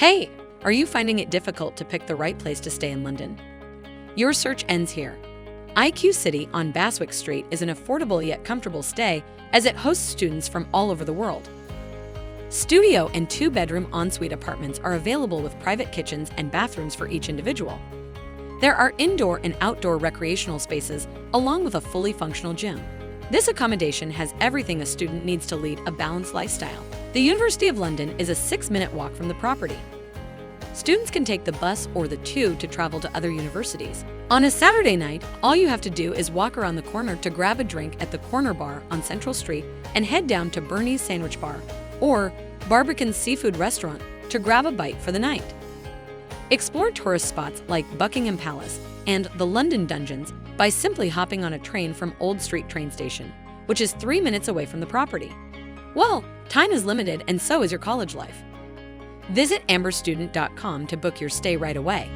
Hey, are you finding it difficult to pick the right place to stay in London? Your search ends here. IQ City on Baswick Street is an affordable yet comfortable stay as it hosts students from all over the world. Studio and 2-bedroom ensuite apartments are available with private kitchens and bathrooms for each individual. There are indoor and outdoor recreational spaces along with a fully functional gym. This accommodation has everything a student needs to lead a balanced lifestyle. The University of London is a 6-minute walk from the property. Students can take the bus or the tube to travel to other universities. On a Saturday night, all you have to do is walk around the corner to grab a drink at the Corner Bar on Central Street and head down to Bernie's Sandwich Bar or Barbican's Seafood Restaurant to grab a bite for the night. Explore tourist spots like Buckingham Palace and the London Dungeons by simply hopping on a train from Old Street train station, which is 3 minutes away from the property. Well, time is limited and so is your college life. Visit amberstudent.com to book your stay right away.